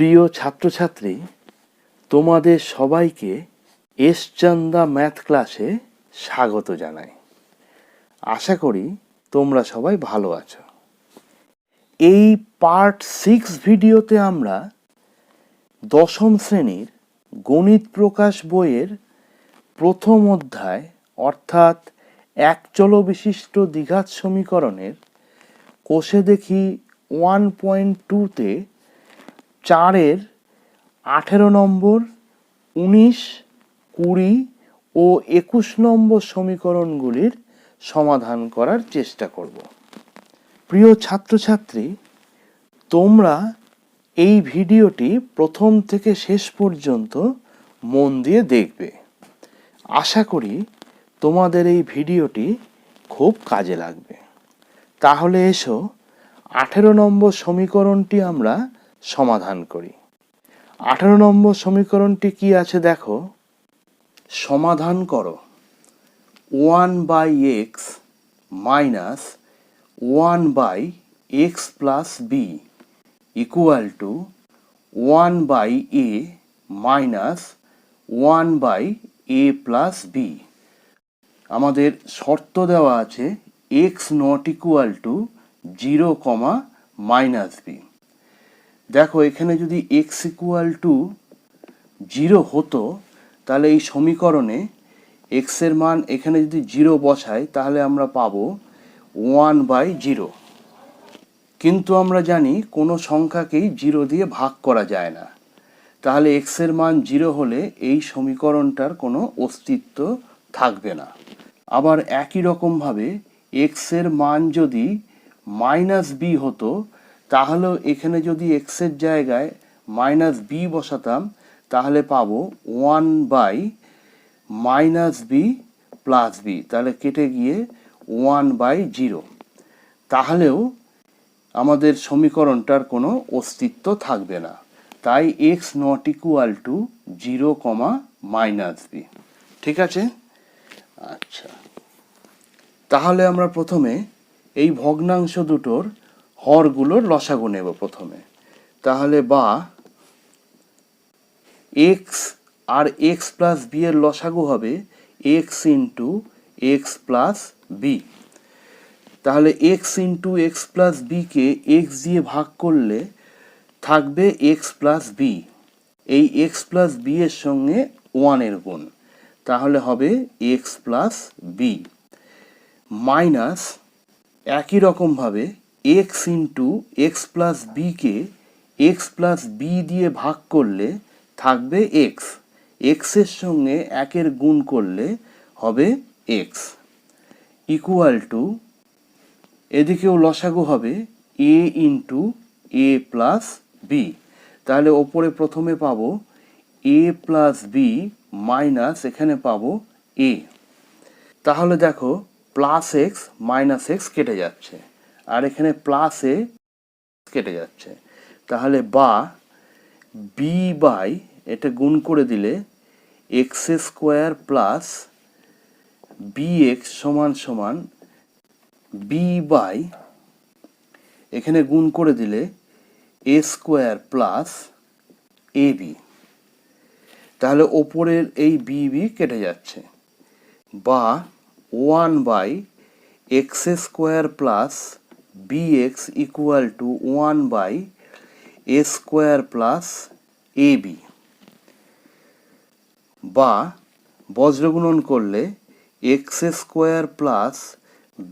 প্রিয় ছাত্রছাত্রী, তোমাদের সবাইকে এসচন্দা ম্যাথ ক্লাসে স্বাগত জানাই। আশা করি তোমরা সবাই ভালো আছো। এই পার্ট 6 ভিডিওতে আমরা দশম শ্রেণীর গণিত প্রকাশ বইয়ের প্রথম অধ্যায় অর্থাৎ একচল বিশিষ্ট দ্বিঘাত সমীকরণের কোষে দেখি 1.2-তে 4-এর 18 নম্বর, 19, 20 ও 21 নম্বর সমীকরণগুলির সমাধান করার চেষ্টা করব। প্রিয় ছাত্রছাত্রী, তোমরা এই ভিডিওটি প্রথম থেকে শেষ পর্যন্ত মন দিয়ে দেখবে। আশা করি তোমাদের এই ভিডিওটি খুব কাজে লাগবে। তাহলে এসো 18 নম্বর সমীকরণটি আমরা সমাধান করি। 18 নম্বর সমীকরণটি কি আছে দেখো। সমাধান করো 1/x minus 1/x plus b equal to 1/a minus 1/a plus b। আমাদের শর্ত দেওয়া আছে x not equal to 0, minus b। দেখো এখানে যদি x equal to 0 হতো তাহলে এই সমীকরণে x এর মান এখানে যদি 0 বসাই তাহলে আমরা পাবো 1/0। কিন্তু আমরা জানি কোনো সংখ্যাকেই 0 দিয়ে ভাগ করা যায় না, তাহলে x এর মান 0 হলে এই সমীকরণটার কোনো অস্তিত্ব থাকবে না। আবার একই রকমভাবে x এর মান যদি -b হতো তাহলেও এখানে যদি x এর জায়গায় -b বসাতাম তাহলে পাবো 1/-b plus b, তাহলে কেটে গিয়ে 1/0। তাহলেও আমাদের সমীকরণটার কোনো অস্তিত্ব থাকবে না, তাই x not equal to 0, minus b। ঠিক আছে? আচ্ছা, তাহলে আমরা প্রথমে এই ভগ্নাংশ দুটোর হরগুলোর লসাগু নেব প্রথমে। তাহলে বা x আর x প্লাস b এর লসাগু হবে x into x plus b। তাহলে x into x plus b কে x দিয়ে ভাগ করলে থাকবে x প্লাস b। এই x প্লাস b এর সঙ্গে 1 এর গুণ, তাহলে হবে x প্লাস b মাইনাস একই রকমভাবে x into x plus b কে x প্লাস b দিয়ে ভাগ করলে থাকবে x। x এর সঙ্গে 1 এর গুণ করলে হবে x ইকুয়াল টু, এদিকেও লসাগু হবে a into a plus b। তাহলে ওপরে প্রথমে পাবো a প্লাস b মাইনাস এখানে পাবো a। তাহলে দেখো প্লাস x মাইনাস x কেটে যাচ্ছে আর এখানে প্লাস a কেটে যাচ্ছে, তাহলে বা b বাই এটা গুণ করে দিলে x স্কোয়ার প্লাস bx সমান সমান b বাই এখানে গুণ করে দিলে a স্কোয়ার প্লাস ab। তাহলে ওপরের এই b কেটে যাচ্ছে, বা 1/x square plus bx equal to 1/a square plus ab। বা বজ্রগুণন করলে x স্কোয়ার প্লাস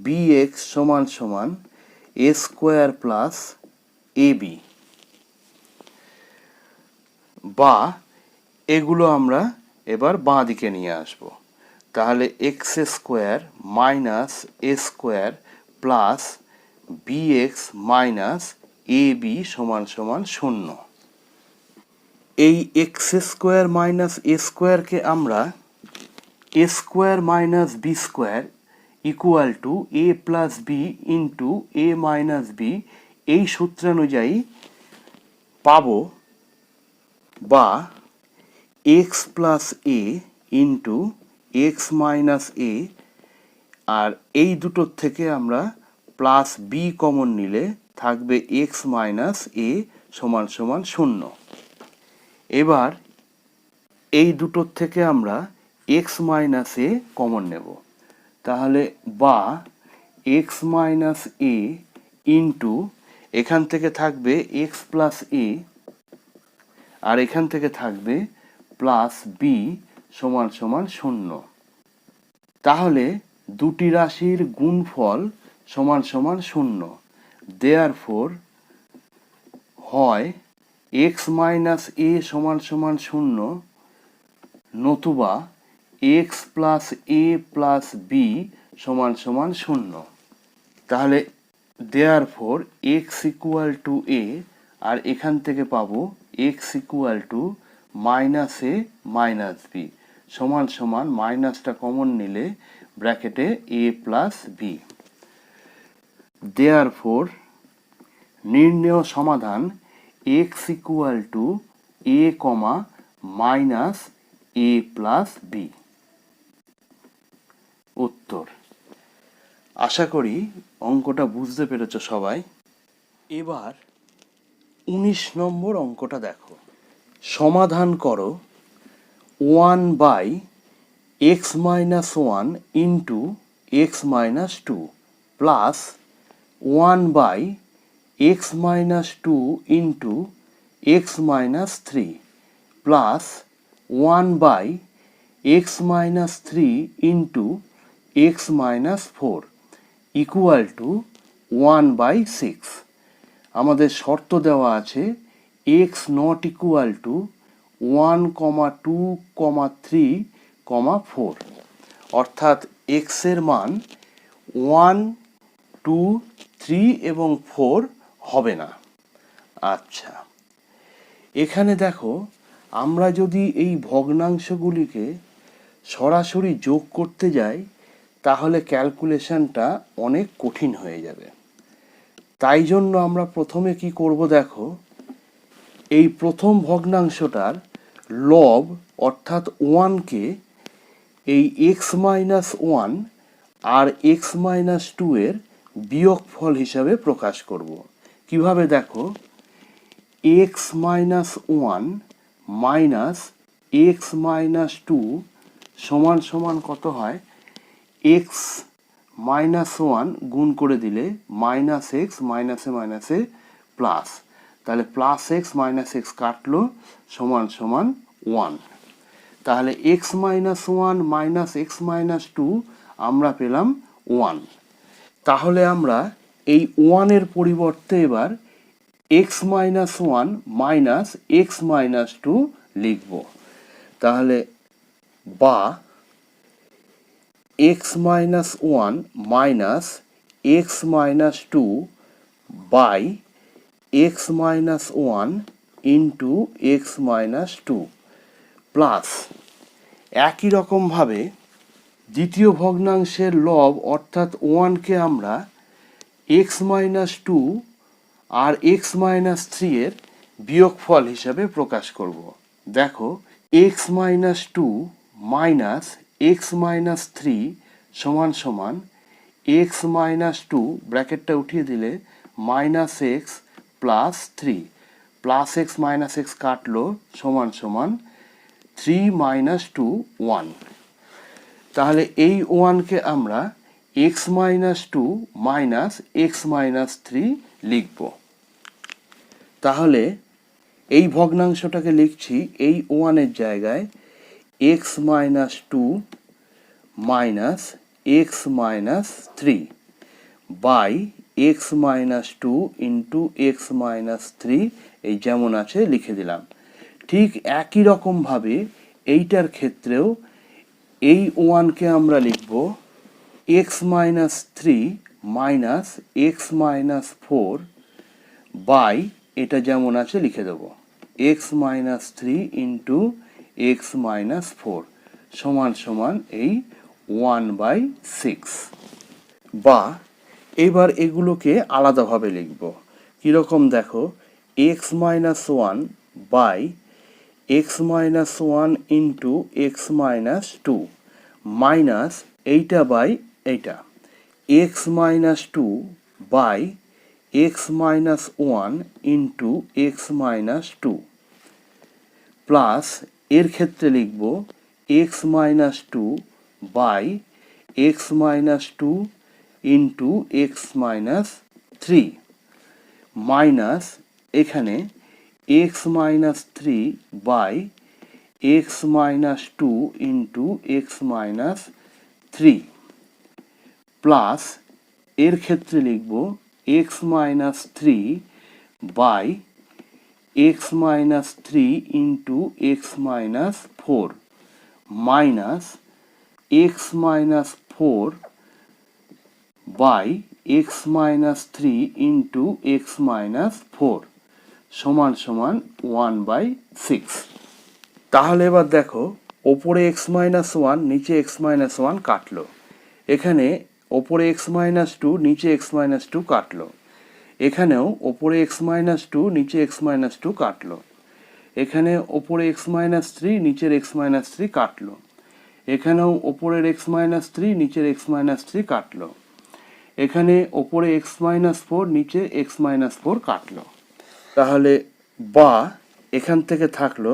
bx সমান সমান a স্কোয়ার প্লাস ab। বা এগুলো আমরা এবার বাঁ দিকে নিয়ে আসব। তাহলে x square minus a square plus bx minus ab সমান সমান 0। এই x স্কোয়ার মাইনাস a স্কোয়ারকে আমরা a square minus b square equal to a plus b into a minus b এই সূত্রানুযায়ী পাবো, বা x plus a into x minus a, আর এই দুটোর থেকে আমরা প্লাস b কমন নিলে থাকবে x মাইনাস a সমান সমান 0। এবার এই দুটোর থেকে আমরা এক্স মাইনাস এ কমন নেব, তাহলে বা এক্স মাইনাস এ ইন্টু এখান থেকে থাকবে এক্স প্লাস এ আর এখান থেকে থাকবে প্লাস বি সমান সমান 0। তাহলে দুটি রাশির গুণফল সমান সমান 0। দেয়ারফোর হয় এক্স মাইনাস এ সমান সমান 0 নতুবা x plus a plus b সমান সমান 0। তাহলে therefore x equal to a আর এখান থেকে পাবো x equal to minus a minus b সমান সমান মাইনাসটা কমন নিলে ব্র্যাকেটে এ প্লাস বি। দেয়ারফোর নির্ণেয় সমাধান x equal to a comma minus a plus b. উত্তর। আশা করি অঙ্কটা বুঝতে পেরেছ সবাই। এবার 19 নম্বর অঙ্কটা দেখো। সমাধান করো 1/x minus 1 into x minus 2 plus 1/x minus 2 into x minus 3 plus 1/x minus 3 into x minus 4 equal to 1/6। আমাদের শর্ত দেওয়া আছে x not equal to 1, 2, 3, 4, অর্থাৎ x এর মান 1, 2, 3 এবং 4 হবে না। আচ্ছা, এখানে দেখো আমরা যদি এই ভগ্নাংশগুলিকে সরাসরি যোগ করতে যাই তাহলে ক্যালকুলেশনটা অনেক কঠিন হয়ে যাবে। তাই জন্য আমরা প্রথমে কি করব দেখো, এই প্রথম ভগ্নাংশটার লব অর্থাৎ 1কে এই এক্স মাইনাস 1 আর এক্স মাইনাস 2 এর বিয়োগফল হিসাবে প্রকাশ করব। কিভাবে দেখো, x minus 1 minus x minus 2 সমান সমান কত হয়, এক্স মাইনাস 1 গুণ করে দিলে মাইনাস এক্স মাইনাসে মাইনাসে প্লাস, তাহলে প্লাস এক্স মাইনাস এক্স কাটলো সমান সমান 1। তাহলে x minus 1 minus x minus 2 আমরা পেলাম 1। তাহলে আমরা এই 1 এর পরিবর্তে এবার x minus 1 minus x minus 2 লিখব। তাহলে বা x minus 1 minus x minus 2 by x minus 1 into x minus 2 plus একই রকমভাবে দ্বিতীয় ভগ্নাংশের লব অর্থাৎ 1কে আমরা এক্স মাইনাস 2 আর এক্স মাইনাস 3 এর বিয়োগফল হিসাবে প্রকাশ করব। দেখো x minus 2 minus x minus 3 সমান সমান এক্স মাইনাস 2 ব্র্যাকেটটা উঠিয়ে দিলে minus x plus 3 plus x minus x কাটলো সমান সমান 3 মাইনাস 2 1। তাহলে এই 1কে আমরা x minus 2 minus x minus 3 লিখব। তাহলে এই ভগ্নাংশটাকে লিখছি এই 1 এর জায়গায় x minus 2 minus x minus 3 by x minus 2 into x minus 3 এই যেমন আছে লিখে দিলাম। ঠিক একই রকমভাবে এইটার ক্ষেত্রেও এই 1কে আমরা লিখব x minus 3 minus x minus 4 by এটা যেমন আছে লিখে দেব x minus 3 into x minus 4 সমান সমান এই 1/6। বা এবার এগুলোকে আলাদাভাবে লিখব। কীরকম দেখো, x minus 1 by x minus 1 into x minus 2 minus এইটা বাই এইটা x minus 2 by x minus 1 into x minus 2 plus এর ক্ষেত্রে লিখব x minus two by x minus two into x minus three minus এখানে x minus three by x minus two into x minus three plus এর ক্ষেত্রে লিখব x minus three by x minus three into x minus four minus x minus four by x minus three into x minus four সমান সমান 1/6। তাহলে এবার দেখো ওপরে x minus one নিচে এক্স মাইনাস ওয়ান কাটলো, এখানে ওপরে এক্স মাইনাস টু নিচে এক্স মাইনাস টু কাটলো, এখানেও ওপরে এক্স মাইনাস টু নিচে এক্স মাইনাস টু কাটলো, এখানে ওপরে এক্স মাইনাস থ্রি নিচের এক্স মাইনাস থ্রি কাটলো, এখানেও ওপরের এক্স মাইনাস থ্রি নিচের এক্স মাইনাস থ্রি কাটলো, এখানে ওপরে এক্স মাইনাস ফোর নিচে এক্স মাইনাস ফোর কাটলো। তাহলে বা এখান থেকে থাকলো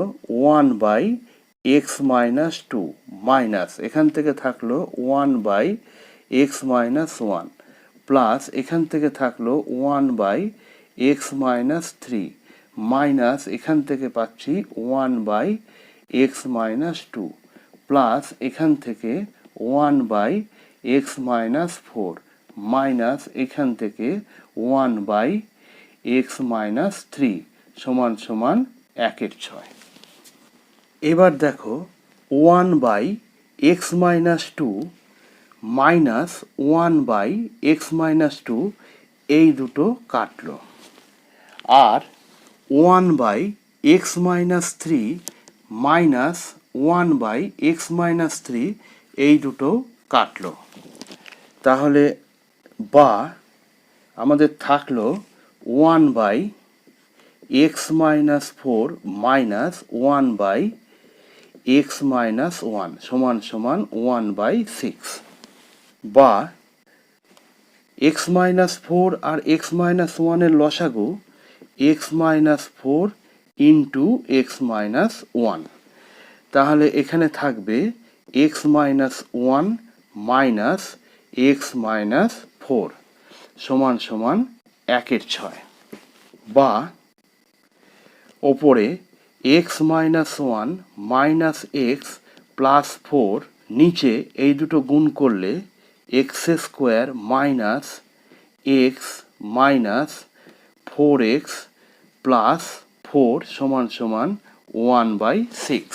1/x মাইনাস টু মাইনাস এখান থেকে থাকলো 1/x মাইনাস ওয়ান প্লাস এখান থেকে থাকলো 1/x মাইনাস থ্রি মাইনাস এখান থেকে পাচ্ছি 1/x মাইনাস টু প্লাস এখান থেকে 1/x মাইনাস ফোর মাইনাস এখান থেকে 1/x মাইনাস থ্রি সমান সমান 1/6। এবার দেখো 1/x minus two minus 1/x minus two এই দুটো কাটলো, আর 1/x minus three minus 1/x minus three এই দুটো কাটলো। তাহলে বা আমাদের থাকলো 1/x minus four minus 1/x minus one সমান সমান 1/6। বা x মাইনাস ফোর আর x মাইনাস ওয়ানের লসাগু x minus four into x minus one, তাহলে এখানে থাকবে x minus one minus x minus four সমান সমান 1/6। বা ওপরে x minus one minus x plus four নিচে এই দুটো গুণ করলে x square minus x minus 4x plus four সমান সমান 1/6।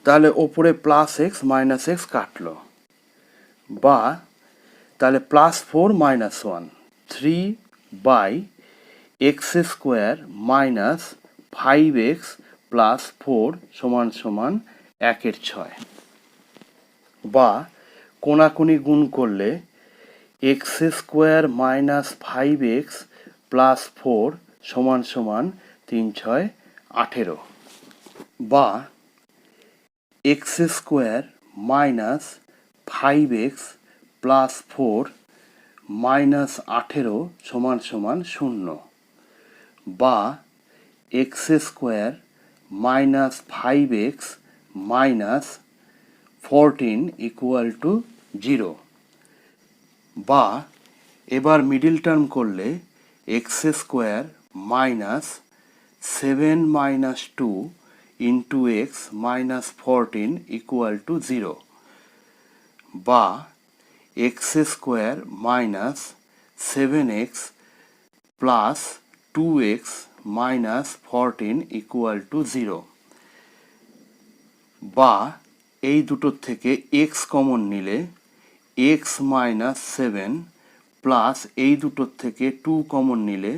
তাহলে ওপরে প্লাস এক্স মাইনাস এক্স কাটলো, বা তাহলে plus four minus one 3/x square minus 5x plus four সমান সমান 1/6। বা কোনাকুনি গুণ করলে x square minus 5x plus four সমান সমান 3×6 18। বা x square minus 5x plus four minus 18 সমান সমান 0। বা x square minus 5x minus 14 equal to 0। বা এবার মিডিল টার্ম করলে x square minus 7 minus 2 into x minus 14 equal to 0। বা x square minus 7x plus 2x minus 14 equal to 0। বা এই দুটোর থেকে x কমন নিলে x মাইনাস 7 প্লাস এই দুটোর থেকে 2 কমন নিলে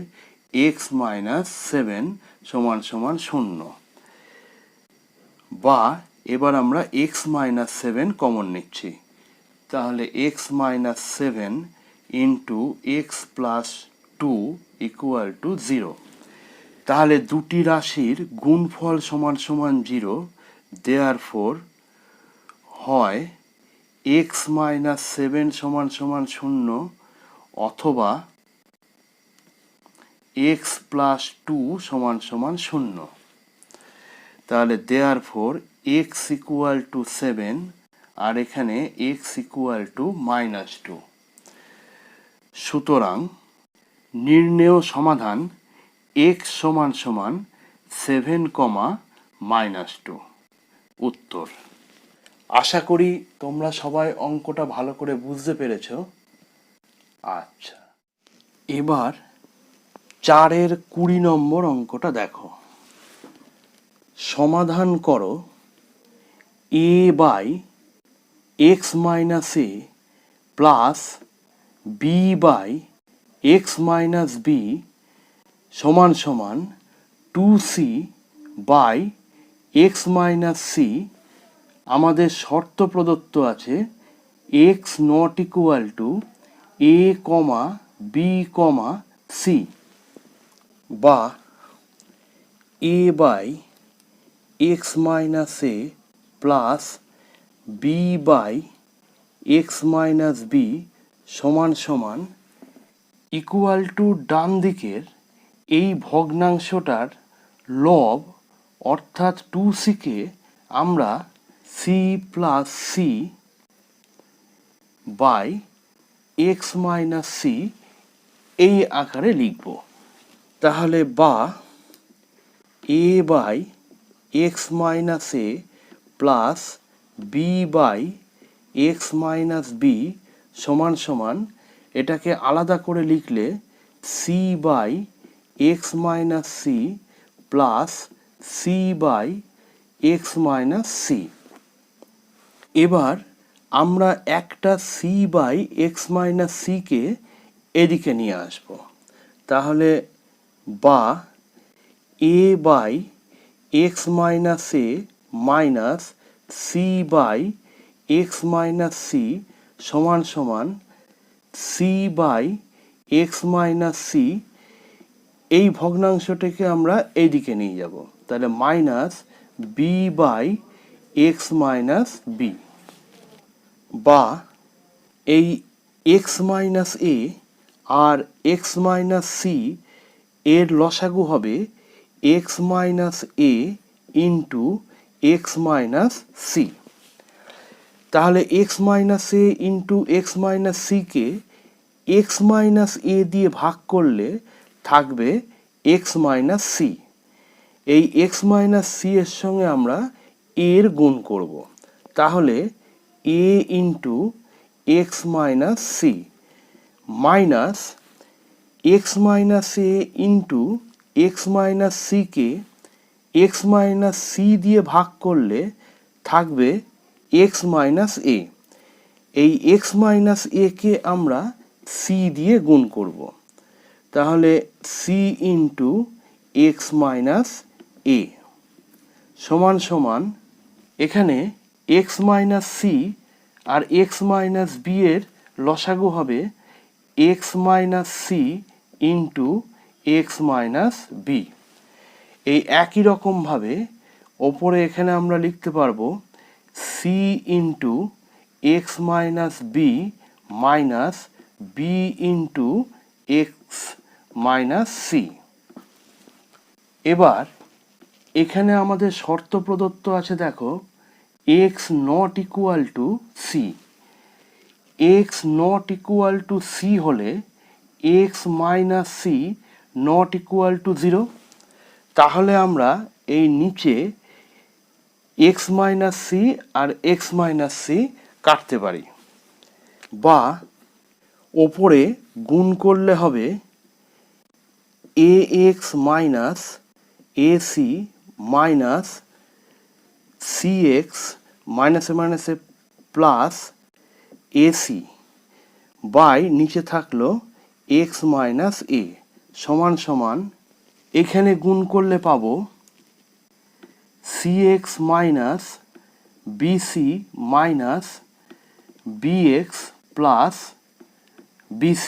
x মাইনাস 7 সমান সমান 0। বা এবার আমরা x মাইনাস 7 কমন নিচ্ছি, তাহলে x minus 7 into x plus 2 equal to 0। তাহলে দুটি রাশির গুণফল সমান সমান 0, দেয়ারফর হয় x মাইনাস 7 সমান সমান 0 অথবা x প্লাস 2 সমান সমান 0। তাহলে দেয়ারফর এক্স ইকুয়াল টু 7 আর এখানে এক্স ইকুয়াল টু -2। সুতরাং নির্ণেয় সমাধান x সমান সমান 7, -2। উত্তর। আশা করি তোমরা সবাই অঙ্কটা ভালো করে বুঝতে পেরেছো। আচ্ছা, এবার 4-এর 20 নম্বর অঙ্কটা দেখো। সমাধান করো a by x minus a plus b by x minus b সমান সমান 2c by x minus c। আমাদের শর্ত প্রদত্ত আছে x not equal to a, b, c বা a by x minus a plus b by x minus b সমান সমান equal to ডান দিকের এই ভগ্নাংশটার লব অর্থাৎ 2c কে আমরা c plus c by x minus c এই আকারে লিখব। তাহলে বা a by x minus a plus b by x minus b সমান সমান এটাকে আলাদা করে লিখলে c by x minus c plus c by x minus c। এবার আমরা একটা c by x minus c কে এদিকে নিয়ে আসব। তাহলে বা a by x minus a minus c by x minus c সমান সমান c by x minus c। এই ভগ্নাংশটাকে আমরা এইদিকে নিয়ে যাব। তাহলে minus b by x minus b বা এই x মাইনাস a আর x মাইনাস c এর লসাগু হবে x minus a into x minus c। তাহলে x minus a into x minus c কে x মাইনাস a দিয়ে ভাগ করলে থাকবে x মাইনাস c। এই x মাইনাস c এর সঙ্গে আমরা a এর গুণ করব। তাহলে a into x minus c minus x minus a into x minus c কে x মাইনাস c দিয়ে ভাগ করলে থাকবে x মাইনাস a। এই x মাইনাস a কে আমরা c দিয়ে গুণ করব। তাহলে c into x minus a সমান সমান এখানে x মাইনাস c আর x মাইনাস b এর লসাগু হবে x minus c into x minus b। এই একই রকমভাবে ওপরে এখানে আমরা লিখতে পারবো c into x minus b minus b into x minus c। এবার এখানে আমাদের শর্ত প্রদত্ত আছে দেখো x not equal two c। x not equal two c হলে x minus c not equal to 0। তাহলে আমরা এই নিচে x মাইনাস c আর x মাইনাস c কাটতে পারি বা ওপরে গুণ করলে হবে ax minus ac minus cx মাইনাসে মাইনাসে প্লাস ac বাই নিচে থাকলো x মাইনাস a সমান সমান এখানে গুণ করলে পাবো cx minus bc minus bx plus bc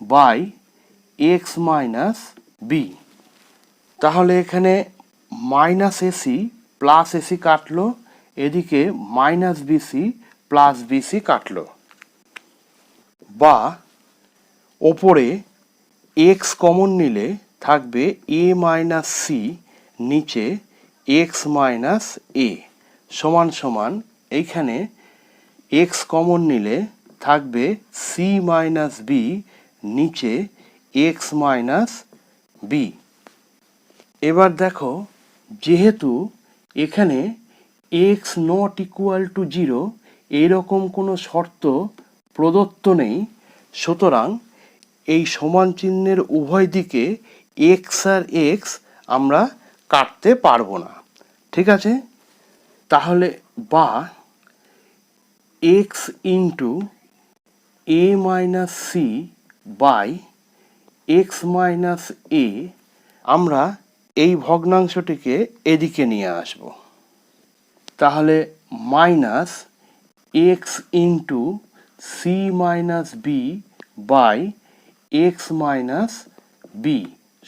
by x minus b। তাহলে এখানে মাইনাস এসি প্লাস এসি কাটলো, এদিকে মাইনাস বিসি প্লাস বিসি কাটলো বা ওপরে x কমন নিলে থাকবে a মাইনাস সি নিচে এক্স মাইনাস এ সমান সমান এইখানে এক্স কমন নিলে থাকবে সি মাইনাস বি নিচে এক্স মাইনাস বি। এবার দেখো যেহেতু এখানে x not equal two zero এইরকম কোনো শর্ত প্রদত্ত নেই, সুতরাং এই সমান চিহ্নের উভয় দিকে এক্স আর এক্স আমরা কাটতে পারবো না। ঠিক আছে, তাহলে বা x into a minus c by x minus a, আমরা এই ভগ্নাংশটিকে এদিকে নিয়ে আসব। তাহলে minus x into c minus b by x minus b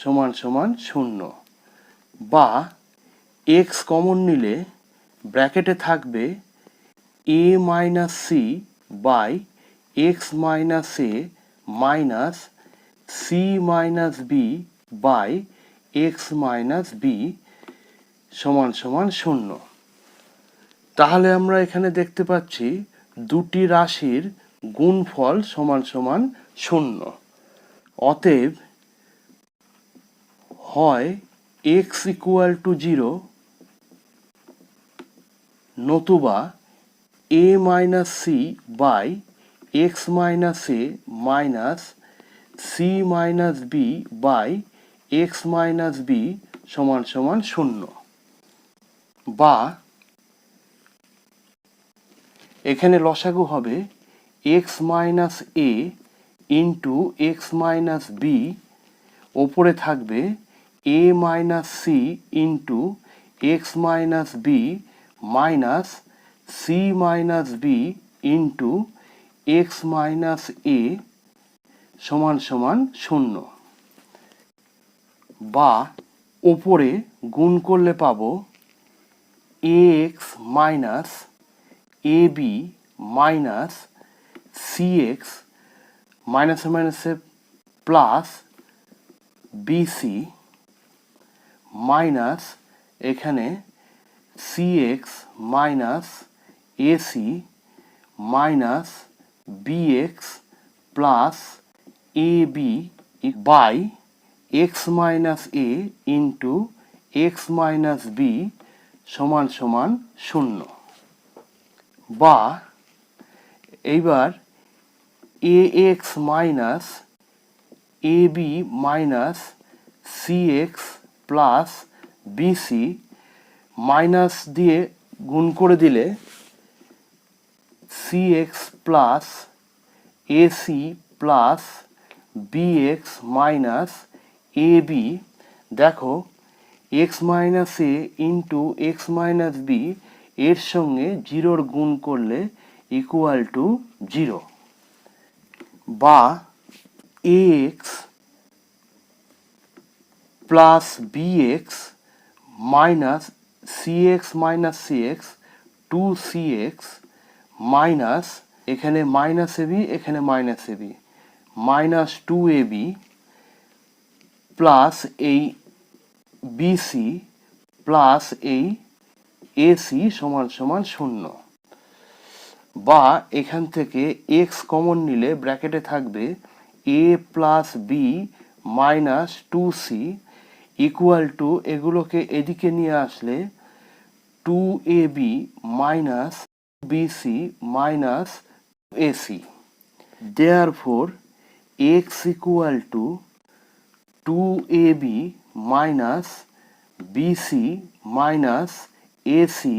সমান সমান 0, বা এক্স কমন নিলে ব্র্যাকেটে থাকবে a minus c by x minus a minus c minus b by x minus b সমান সমান 0। তাহলে আমরা এখানে দেখতে পাচ্ছি দুটি রাশির গুণফল সমান সমান 0। অতএব হয় এক্স ইকুয়াল টু 0 নতুবা a minus c by x minus a minus c minus b by x minus b সমান সমান 0, বা এখানে লসাগু হবে x minus a into x minus b, ওপরে থাকবে a minus c into x minus b minus c minus b into x minus a সমান সমান 0, বা ওপরে গুণ করলে পাবো a x minus a b minus c x মাইনাসে মাইনাসে প্লাস বিসি মাইনাস এখানে c x minus AC minus b x plus a b by x minus a into x minus b সমান সমান 0, বা এইবার a x minus a b minus c x plus BC minus দিয়ে গুণ করে দিলে c x plus AC plus b x minus a b. দেখো x minus a into x minus b এর সঙ্গে 0 গুণ করলে ইকুয়াল টু 0, বা a x plus b x minus c x minus c x 2cx minus এখানে minus a b এখানে minus a b minus 2ab plus এই b c plus এই a c সমান সমান 0, বা এখান থেকে এক্স কমন নিলে ব্র্যাকেটে থাকবে a plus b minus 2c equal to এগুলোকে এদিকে নিয়ে আসলে 2ab minus BC minus AC. Therefore x equal to 2ab minus BC minus AC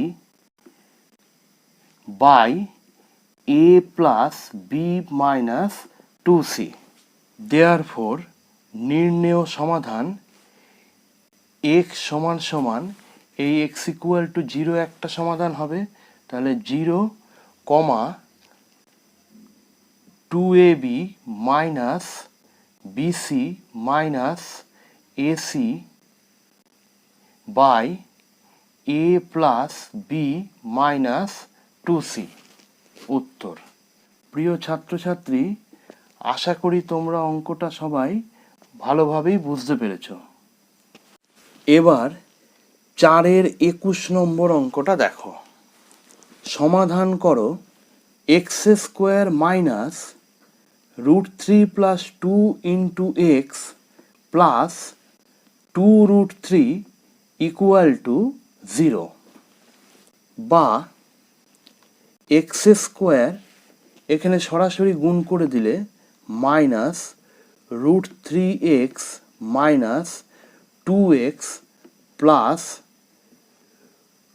by a plus b minus 2c। Therefore নির্ণেয় সমাধান x সমান সমান এই x ইকুয়াল টু 0 একটা সমাধান হবে, তাহলে 0 comma 2ab minus BC minus AC by a plus b minus 2c। উত্তর। প্রিয় ছাত্রছাত্রী, আশা করি তোমরা অঙ্কটা সবাই ভালোভাবেই বুঝতে পেরেছ। এবার 4-এর 21 নম্বর অঙ্কটা দেখো। সমাধান করো x square minus √3 plus 2 into x plus 2√3 equal to 0, বা এক্স স্কোয়ার এখানে সরাসরি গুণ করে দিলে minus √3x minus 2x plus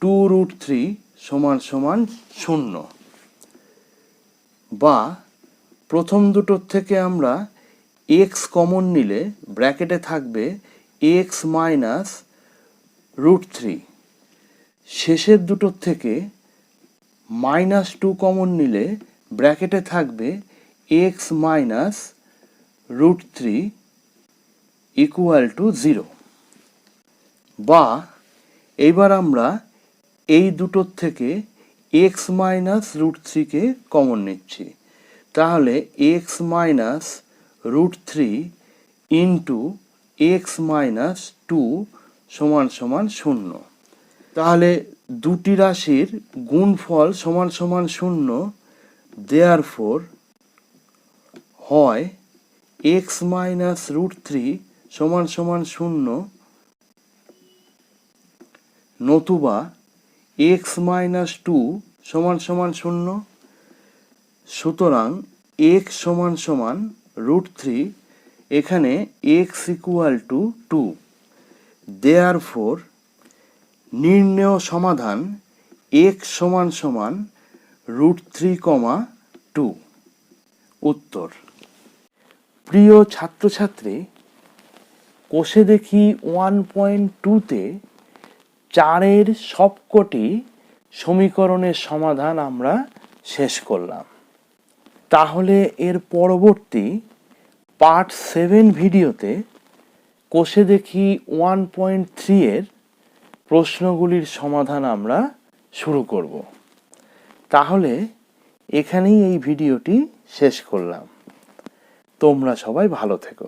2√3 সমান সমান 0, বা প্রথম দুটোর থেকে আমরা x কমন নিলে ব্র্যাকেটে থাকবে x মাইনাস √3, শেষের দুটোর থেকে -2 কমন নিলে ব্র্যাকেটে থাকবে x মাইনাস √3 ইকুয়াল টু 0, বা এইবার আমরা এই দুটোর থেকে x মাইনাস √3 কে কমন নিচ্ছি, তাহলে x minus √3 into x minus 2 সমান সমান 0, তাহলে দুটি রাশির গুণফল সমান সমান 0, দেয়ারফর হয় x মাইনাস √3 সমান সমান 0, নতুবা x মাইনাস 2 সমান সমান 0। সুতরাং x সমান সমান √3, এখানে x ইকুয়াল টু 2, দেয়ারফর নির্ণেয় সমাধান x সমান সমান √3, 2। উত্তর। প্রিয় ছাত্রছাত্রী, কোষে দেখি 1.2-তে 4-এর সবকটি সমীকরণের সমাধান আমরা শেষ করলাম। তাহলে এর পরবর্তী পার্ট 7 ভিডিওতে কোষে দেখি 1.3-এর প্রশ্নগুলির সমাধান আমরা শুরু করব। তাহলে এখানেই এই ভিডিওটি শেষ করলাম। তোমরা সবাই ভালো থেকো।